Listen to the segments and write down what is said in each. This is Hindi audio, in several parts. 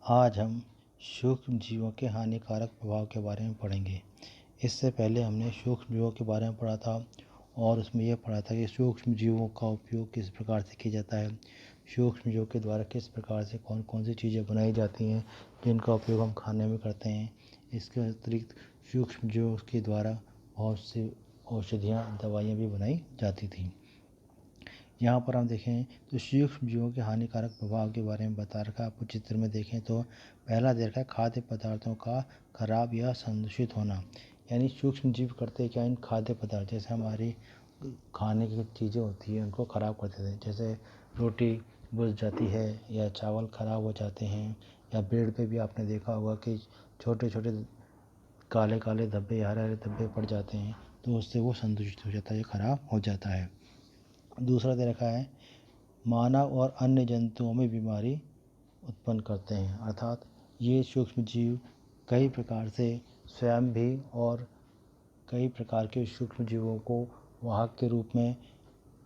आज हम सूक्ष्म जीवों के हानिकारक प्रभाव के बारे में पढ़ेंगे। इससे पहले हमने सूक्ष्म जीवों के बारे में पढ़ा था और उसमें यह पढ़ा था कि सूक्ष्म जीवों का उपयोग किस प्रकार से किया जाता है, सूक्ष्म जीवों के द्वारा किस प्रकार से कौन कौन सी चीज़ें बनाई जाती हैं जिनका उपयोग हम खाने में करते हैं। इसके अतिरिक्त सूक्ष्म जीवों के द्वारा बहुत सी औषधियाँ दवाइयाँ भी बनाई जाती थीं। यहाँ पर हम देखें तो सूक्ष्म जीवों के हानिकारक प्रभाव के बारे में बता रखा है। आपको चित्र में देखें तो पहला दे रखा है खाद्य पदार्थों का खराब या संदूषित होना। यानी सूक्ष्म जीव करते क्या, इन खाद्य पदार्थ जैसे हमारी खाने की चीज़ें होती हैं उनको ख़राब कर देते हैं। जैसे रोटी बुझ जाती है या चावल ख़राब हो जाते हैं, या ब्रेड पे भी आपने देखा होगा कि छोटे छोटे काले काले धब्बे, हरे हरे धब्बे पड़ जाते हैं, तो उससे वो संदूषित हो जाता है, ख़राब हो जाता है। दूसरा दे रखा है मानव और अन्य जंतुओं में बीमारी उत्पन्न करते हैं। अर्थात ये सूक्ष्म जीव कई प्रकार से स्वयं भी और कई प्रकार के सूक्ष्म जीवों को वाहक के रूप में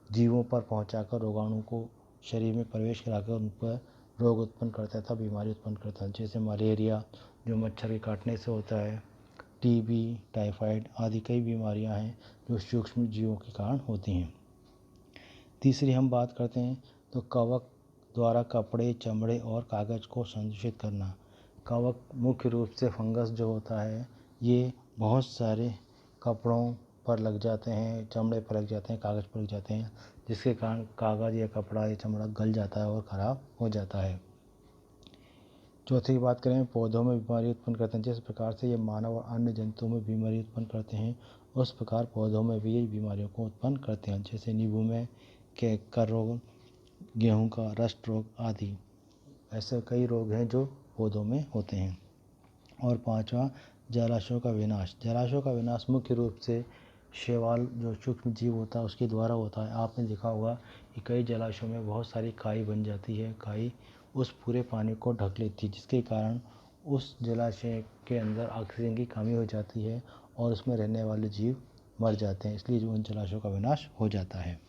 जीवों पर पहुंचाकर रोगाणु को शरीर में प्रवेश कराकर उन पर रोग उत्पन्न करता था, बीमारी उत्पन्न करता है। जैसे मलेरिया जो मच्छर के काटने से होता है, टीबी, टाइफाइड आदि कई बीमारियां हैं जो सूक्ष्म जीवों के कारण होती हैं। तीसरी हम बात करते हैं तो कवक द्वारा कपड़े, चमड़े और कागज़ को संदूषित करना। कवक मुख्य रूप से फंगस जो होता है, ये बहुत सारे कपड़ों पर लग जाते हैं, चमड़े पर लग जाते हैं, कागज़ पर लग जाते हैं, जिसके कारण कागज़ या कपड़ा या चमड़ा गल जाता है और ख़राब हो जाता है। चौथी की बात करें, पौधों में बीमारी उत्पन्न करते हैं। जिस प्रकार से ये मानव और अन्य जंतुओं में बीमारी उत्पन्न करते हैं, उस प्रकार पौधों में भी ये बीमारियों को उत्पन्न करते हैं। जैसे नींबू में कैंकर रोग, गेहूं का रस्ट रोग आदि ऐसे कई रोग हैं जो पौधों में होते हैं। और पांचवा, जलाशयों का विनाश। जलाशयों का विनाश मुख्य रूप से शैवाल जो सूक्ष्म जीव होता है उसके द्वारा होता है। आपने देखा होगा कि कई जलाशयों में बहुत सारी काई बन जाती है। काई उस पूरे पानी को ढक लेती है, जिसके कारण उस जलाशय के अंदर ऑक्सीजन की कमी हो जाती है और उसमें रहने वाले जीव मर जाते हैं। इसलिए उन जलाशयों का विनाश हो जाता है।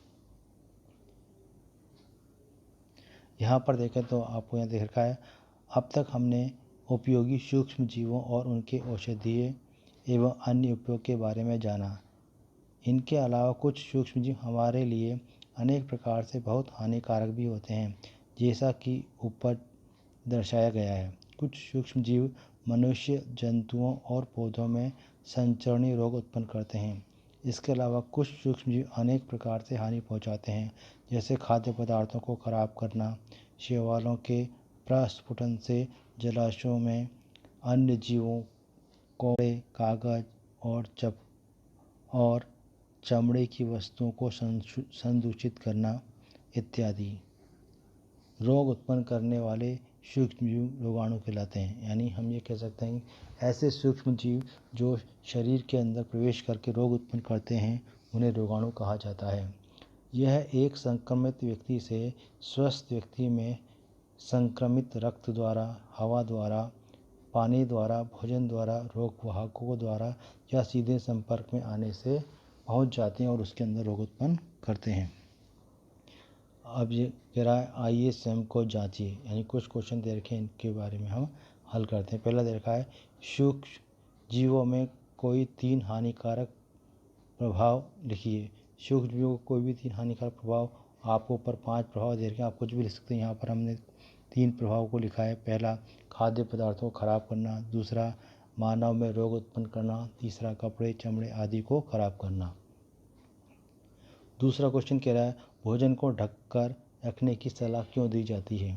यहाँ पर देखें तो आपको यहाँ देख रखा है, अब तक हमने उपयोगी सूक्ष्म जीवों और उनके औषधीय एवं अन्य उपयोग के बारे में जाना। इनके अलावा कुछ सूक्ष्म जीव हमारे लिए अनेक प्रकार से बहुत हानिकारक भी होते हैं, जैसा कि ऊपर दर्शाया गया है। कुछ सूक्ष्म जीव मनुष्य, जंतुओं और पौधों में संचरणीय रोग उत्पन्न करते हैं। इसके अलावा कुछ सूक्ष्म जीव अनेक प्रकार से हानि पहुंचाते हैं, जैसे खाद्य पदार्थों को खराब करना, शैवालों के प्रस्फुटन से जलाशयों में अन्य जीवों को कागज और चमड़े की वस्तुओं को संदूषित करना इत्यादि। रोग उत्पन्न करने वाले सूक्ष्म जीव रोगाणु कहलाते हैं। यानी हम ये कह सकते हैं ऐसे सूक्ष्म जीव जो शरीर के अंदर प्रवेश करके रोग उत्पन्न करते हैं, उन्हें रोगाणु कहा जाता है। यह एक संक्रमित व्यक्ति से स्वस्थ व्यक्ति में संक्रमित रक्त द्वारा, हवा द्वारा, पानी द्वारा, भोजन द्वारा, रोग वाहकों द्वारा या सीधे संपर्क में आने से पहुंच जाते हैं और उसके अंदर रोग उत्पन्न करते हैं। अब ये कह रहा है आइए स्वयं को जांचिए। यानी कुछ क्वेश्चन दे रखे हैं, इनके बारे में हम हल करते हैं। पहला दे रखा है सूक्ष्म जीवों में कोई 3 हानिकारक प्रभाव लिखिए। सूक्ष्म जीवों को कोई भी 3 हानिकारक प्रभाव, आपको ऊपर 5 प्रभाव दे रखे हैं, आप कुछ भी लिख सकते हैं। यहाँ पर हमने 3 प्रभाव को लिखा है। पहला, खाद्य पदार्थों को खराब करना। दूसरा, मानव में रोग उत्पन्न करना। तीसरा, कपड़े, चमड़े आदि को खराब करना। दूसरा क्वेश्चन कह रहा है भोजन को ढककर रखने की सलाह क्यों दी जाती है।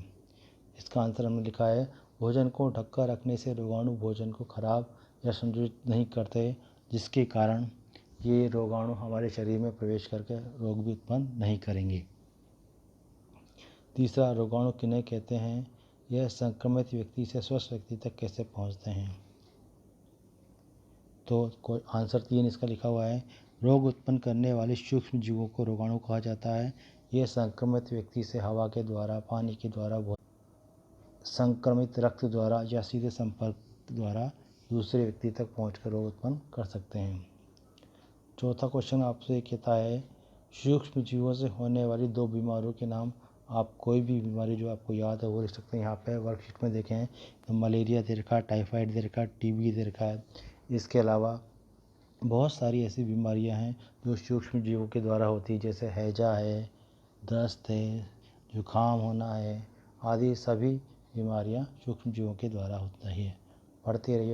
इसका आंसर हमने लिखा है भोजन को ढककर रखने से रोगाणु भोजन को खराब या संदूषित नहीं करते, जिसके कारण ये रोगाणु हमारे शरीर में प्रवेश करके रोग भी उत्पन्न नहीं करेंगे। तीसरा, रोगाणु किन्हें कहते हैं, यह संक्रमित व्यक्ति से स्वस्थ व्यक्ति तक कैसे पहुंचते हैं। तो आंसर 3 इसका लिखा हुआ है रोग उत्पन्न करने वाले सूक्ष्म जीवों को रोगाणु कहा जाता है। यह संक्रमित व्यक्ति से हवा के द्वारा, पानी के द्वारा, संक्रमित रक्त द्वारा या सीधे संपर्क द्वारा दूसरे व्यक्ति तक पहुंचकर रोग उत्पन्न कर सकते हैं। चौथा क्वेश्चन आपसे कहता है सूक्ष्म जीवों से होने वाली 2 बीमारियों के नाम आप कोई भी बीमारी जो आपको याद है वो लिख सकते हैं। यहाँ पे वर्कशीट में देखें तो मलेरिया दे रखा है, टाइफाइड दे रखा है, टीबी दे रखा है। इसके अलावा बहुत सारी ऐसी बीमारियां हैं जो सूक्ष्म जीवों के द्वारा होती है, जैसे हैजा है, दस्त है, जुकाम होना है आदि सभी बीमारियां सूक्ष्म जीवों के द्वारा होता ही है। पढ़ते रहिए।